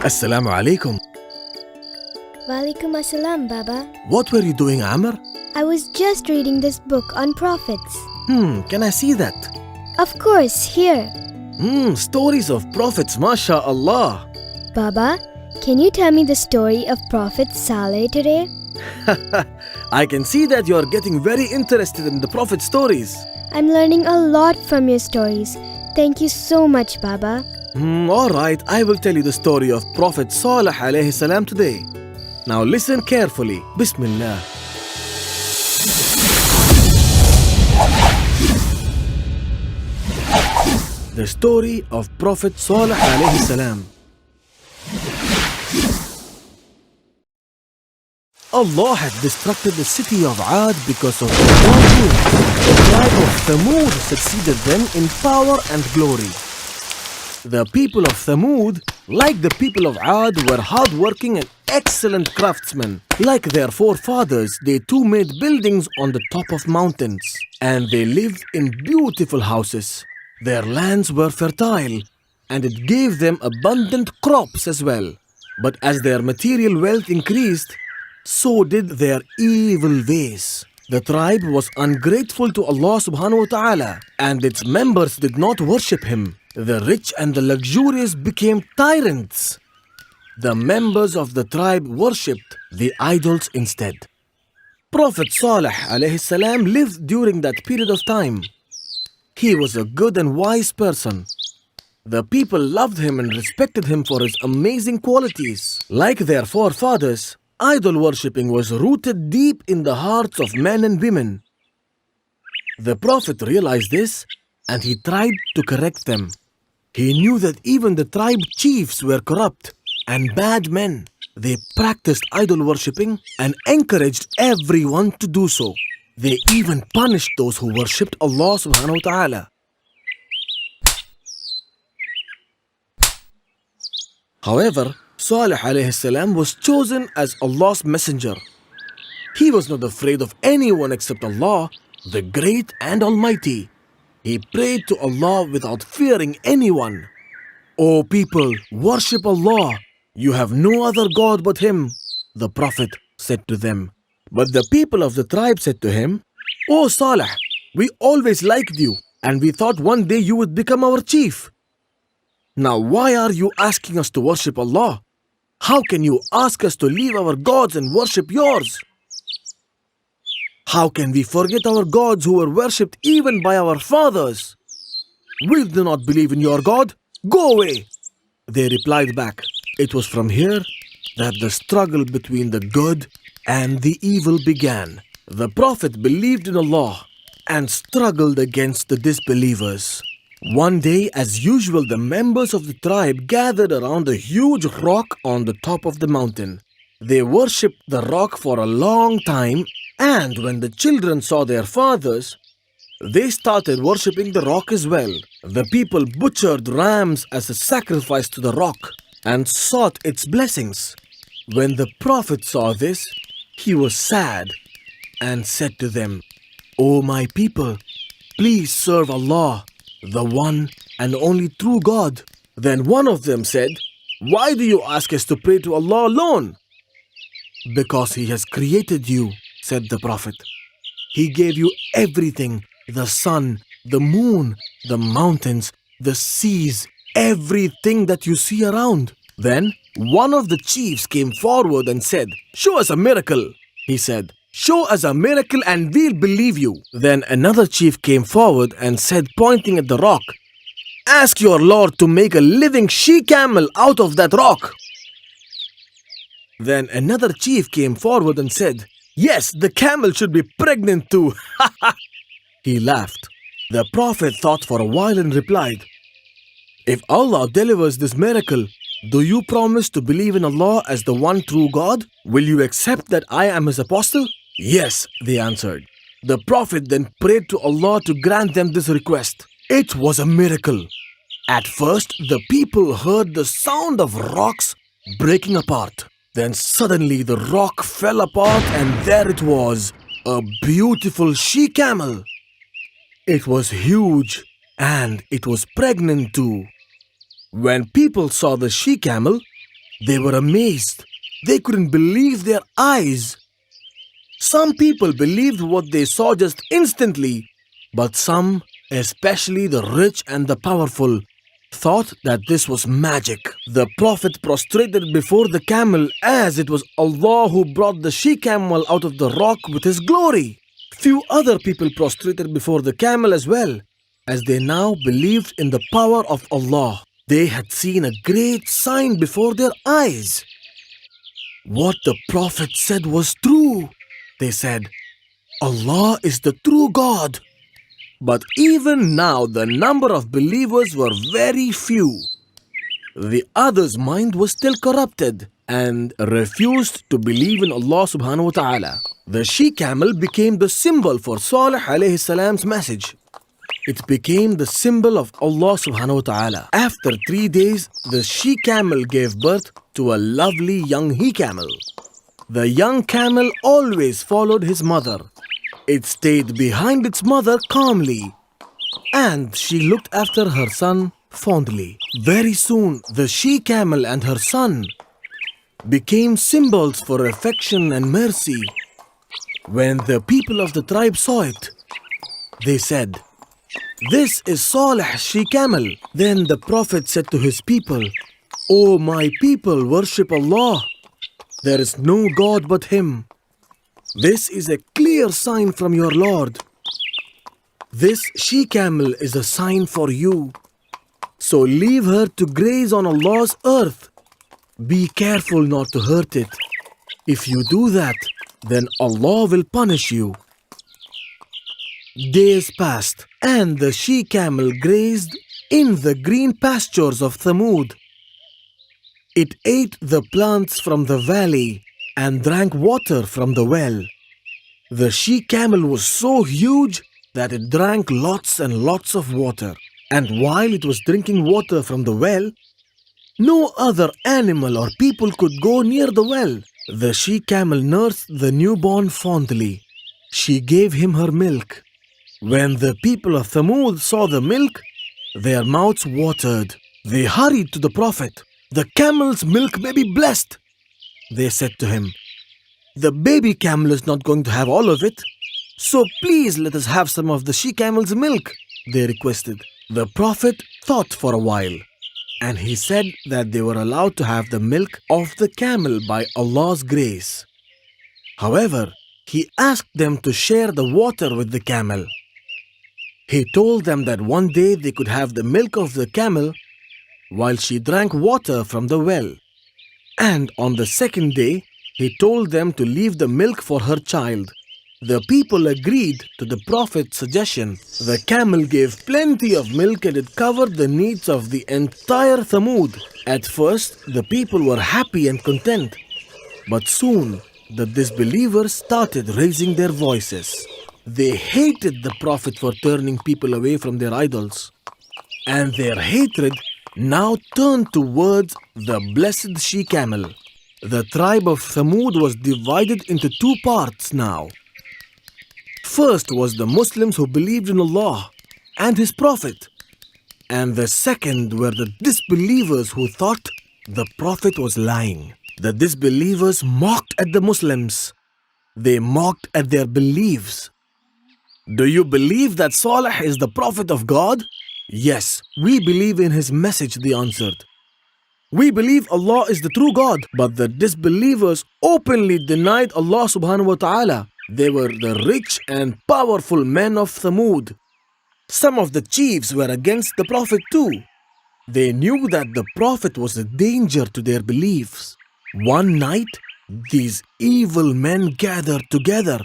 Assalamu alaikum. Walaikum assalam, Baba. What were you doing, Amr? I was just reading this book on prophets. Can I see that? Of course, here. Stories of prophets, mashallah. Baba, can you tell me the story of Prophet Saleh today? I can see that you are getting very interested in the prophet stories. I'm learning a lot from your stories. Thank you so much, Baba. Alright, I will tell you the story of Prophet Saleh alayhi salam today. Now listen carefully. Bismillah. The story of Prophet Saleh alayhi salam. Allah had destructed the city of Ad because of the wrongdoing. The tribe of Thamud succeeded them in power and glory. The people of Thamud, like the people of Ad, were hardworking and excellent craftsmen. Like their forefathers, they too made buildings on the top of mountains, and they lived in beautiful houses. Their lands were fertile, and it gave them abundant crops as well. But as their material wealth increased, so did their evil ways. The tribe was ungrateful to Allah subhanahu wa ta'ala, and its members did not worship Him. The rich and the luxurious became tyrants. The members of the tribe worshipped the idols instead. Prophet Saleh alayhi salam lived during that period of time. He was a good and wise person. The people loved him and respected him for his amazing qualities. Like their forefathers, idol worshipping was rooted deep in the hearts of men and women. The Prophet realized this and he tried to correct them. He knew that even the tribe chiefs were corrupt and bad men. They practiced idol worshipping and encouraged everyone to do so. They even punished those who worshipped Allah subhanahu wa ta'ala. However, Saleh alayhi salam was chosen as Allah's messenger. He was not afraid of anyone except Allah, the Great and Almighty. He prayed to Allah without fearing anyone. O people, worship Allah. You have no other God but Him, the Prophet said to them. But the people of the tribe said to him, O Saleh, we always liked you and we thought one day you would become our chief. Now why are you asking us to worship Allah? How can you ask us to leave our gods and worship yours? How can we forget our gods who were worshipped even by our fathers? We do not believe in your God. Go away. They replied back. It was from here that the struggle between the good and the evil began. The Prophet believed in Allah and struggled against the disbelievers. One day, as usual, the members of the tribe gathered around a huge rock on the top of the mountain. They worshipped the rock for a long time, and when the children saw their fathers, they started worshipping the rock as well. The people butchered rams as a sacrifice to the rock and sought its blessings. When the Prophet saw this, he was sad and said to them, O my people, please serve Allah, the one and only true God. Then one of them said, Why do you ask us to pray to Allah alone? Because He has created you, said the Prophet. He gave you everything, the sun, the moon, the mountains, the seas, everything that you see around. Then one of the chiefs came forward and said, Show us a miracle. He said, Show us a miracle and we'll believe you. Then another chief came forward and said, pointing at the rock, Ask your Lord to make a living she-camel out of that rock. Then another chief came forward and said, Yes, the camel should be pregnant too. He laughed. The Prophet thought for a while and replied, If Allah delivers this miracle, do you promise to believe in Allah as the one true God? Will you accept that I am His apostle? Yes, they answered. The Prophet then prayed to Allah to grant them this request. It was a miracle. At first, the people heard the sound of rocks breaking apart. Then suddenly the rock fell apart and there it was, a beautiful she-camel. It was huge and it was pregnant too. When people saw the she-camel, They were amazed. They couldn't believe their eyes. Some people believed what they saw just instantly, but some, especially the rich and the powerful, thought that this was magic. The Prophet prostrated before the camel as it was Allah who brought the she-camel out of the rock with his glory. Few other people prostrated before the camel as well, as they now believed in the power of Allah. They had seen a great sign before their eyes. What the Prophet said was true. They said, Allah is the true God. But even now, the number of believers were very few. The others' mind was still corrupted and refused to believe in Allah subhanahu wa ta'ala. The she-camel became the symbol for Saleh alayhi salam's message. It became the symbol of Allah subhanahu wa ta'ala. After 3 days, the she-camel gave birth to a lovely young he-camel. The young camel always followed his mother. It stayed behind its mother calmly, and she looked after her son fondly. Very soon, the she-camel and her son became symbols for affection and mercy. When the people of the tribe saw it, they said, "This is Saleh's she-camel." Then the Prophet said to his people, "O my people, worship Allah. There is no God but Him. This is a clear sign from your Lord. This she-camel is a sign for you. So leave her to graze on Allah's earth. Be careful not to hurt it. If you do that, then Allah will punish you." Days passed, and the she-camel grazed in the green pastures of Thamud. It ate the plants from the valley and drank water from the well. The she-camel was so huge that it drank lots and lots of water. And while it was drinking water from the well, no other animal or people could go near the well. The she-camel nursed the newborn fondly. She gave him her milk. When the people of Thamud saw the milk, their mouths watered. They hurried to the Prophet. "The camel's milk may be blessed," they said to him. "The baby camel is not going to have all of it. So please let us have some of the she-camel's milk," they requested. The Prophet thought for a while, and he said that they were allowed to have the milk of the camel by Allah's grace. However, he asked them to share the water with the camel. He told them that one day they could have the milk of the camel while she drank water from the well. And on the second day, he told them to leave the milk for her child. The people agreed to the Prophet's suggestion. The camel gave plenty of milk and it covered the needs of the entire Thamud. At first, the people were happy and content. But soon, the disbelievers started raising their voices. They hated the Prophet for turning people away from their idols. And their hatred now turned towards the blessed she-camel. The tribe of Thamud was divided into two parts now. First was the Muslims who believed in Allah and His Prophet. And the second were the disbelievers who thought the Prophet was lying. The disbelievers mocked at the Muslims. They mocked at their beliefs. "Do you believe that Saleh is the Prophet of God?" "Yes, we believe in his message," they answered. "We believe Allah is the true God." But the disbelievers openly denied Allah subhanahu wa ta'ala. They were the rich and powerful men of Thamud. Some of the chiefs were against the Prophet too. They knew that the Prophet was a danger to their beliefs. One night, these evil men gathered together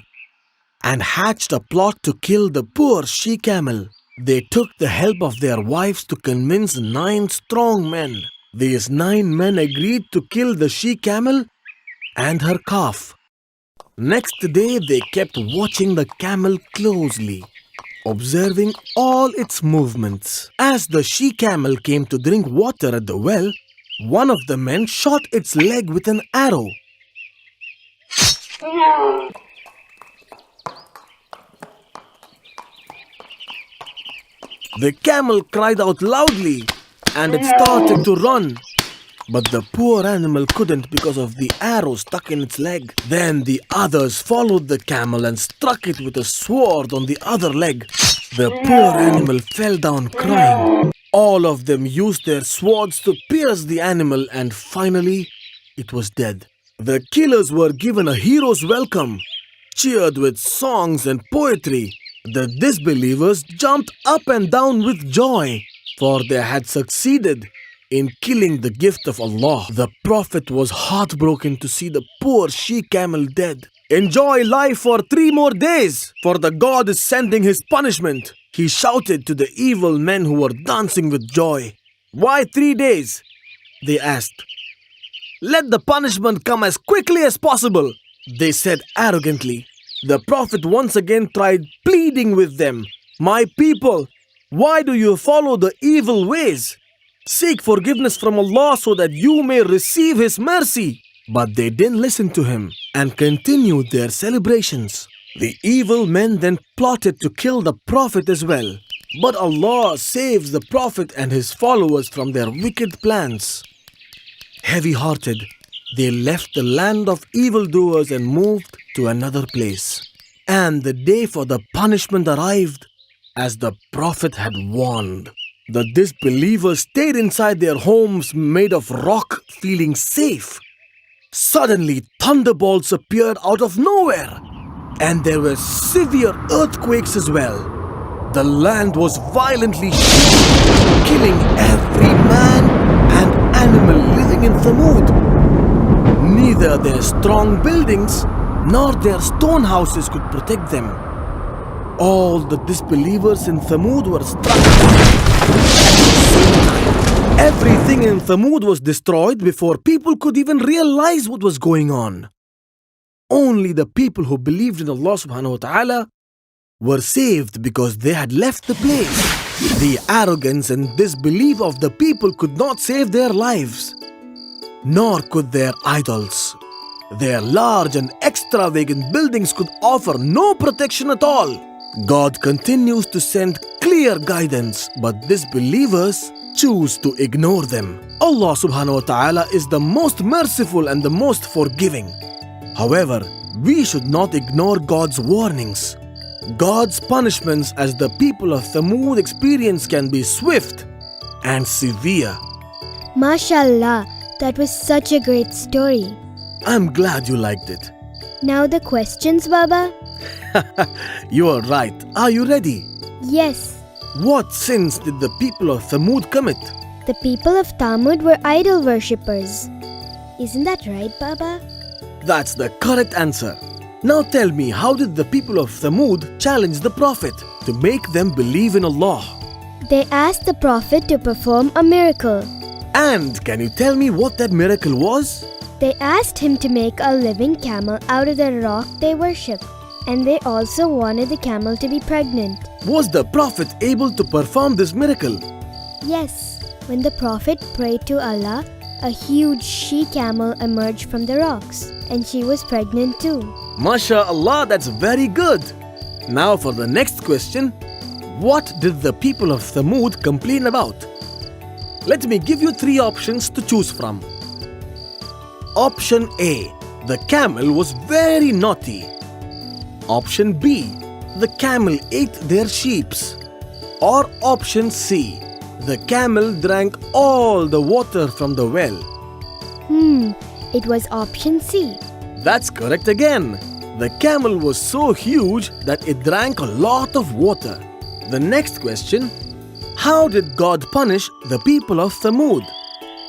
and hatched a plot to kill the poor she-camel. They took the help of their wives to convince 9 strong men. These 9 men agreed to kill the she-camel and her calf. Next day, they kept watching the camel closely, observing all its movements. As the she-camel came to drink water at the well, one of the men shot its leg with an arrow. The camel cried out loudly and it started to run. But the poor animal couldn't because of the arrow stuck in its leg. Then the others followed the camel and struck it with a sword on the other leg. The poor animal fell down crying. All of them used their swords to pierce the animal, and finally, it was dead. The killers were given a hero's welcome, cheered with songs and poetry. The disbelievers jumped up and down with joy, for they had succeeded in killing the gift of Allah. The Prophet was heartbroken to see the poor she-camel dead. Enjoy life for 3 more days, for the God is sending his punishment, he shouted to the evil men who were dancing with joy. Why 3 days? They asked. Let the punishment come as quickly as possible, they said arrogantly. The Prophet once again tried pleading with them. My people, why do you follow the evil ways? Seek forgiveness from Allah so that you may receive His mercy. But they didn't listen to him and continued their celebrations. The evil men then plotted to kill the Prophet as well. But Allah saves the Prophet and his followers from their wicked plans. Heavy-hearted, they left the land of evildoers and moved to another place. And the day for the punishment arrived, as the Prophet had warned. The disbelievers stayed inside their homes made of rock, feeling safe. Suddenly, thunderbolts appeared out of nowhere, and there were severe earthquakes as well. The land was violently shaken, killing every man and animal living in Thamud. Neither their strong buildings nor their stone houses could protect them. All the disbelievers in Thamud were struck at the same time. Everything in Thamud was destroyed before people could even realize what was going on. Only the people who believed in Allah subhanahu wa ta'ala were saved because they had left the place. The arrogance and disbelief of the people could not save their lives, nor could their idols. Their large and extravagant buildings could offer no protection at all. God continues to send clear guidance, but disbelievers choose to ignore them. Allah subhanahu wa ta'ala is the most merciful and the most forgiving. However, we should not ignore God's warnings. God's punishments as the people of Thamud experience can be swift and severe. MashaAllah, that was such a great story. I'm glad you liked it. Now the questions, Baba? You are right. Are you ready? Yes. What sins did the people of Thamud commit? The people of Thamud were idol worshippers. Isn't that right, Baba? That's the correct answer. Now tell me, how did the people of Thamud challenge the Prophet to make them believe in Allah? They asked the Prophet to perform a miracle. And can you tell me what that miracle was? They asked him to make a living camel out of the rock they worship. And they also wanted the camel to be pregnant. Was the Prophet able to perform this miracle? Yes. When the Prophet prayed to Allah, a huge she-camel emerged from the rocks. And she was pregnant too. MashaAllah, that's very good. Now for the next question. What did the people of Thamud complain about? Let me give you 3 options to choose from. Option A. The camel was very naughty. Option B. The camel ate their sheeps. Or option C. The camel drank all the water from the well. It was option C. That's correct again. The camel was so huge that it drank a lot of water. The next question. How did God punish the people of Thamud?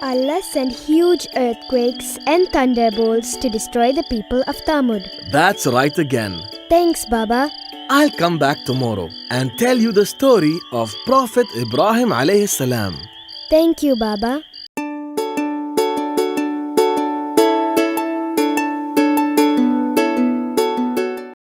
Allah sent huge earthquakes and thunderbolts to destroy the people of Thamud. That's right again. Thanks, Baba. I'll come back tomorrow and tell you the story of Prophet Ibrahim alayhi salam. Thank you, Baba.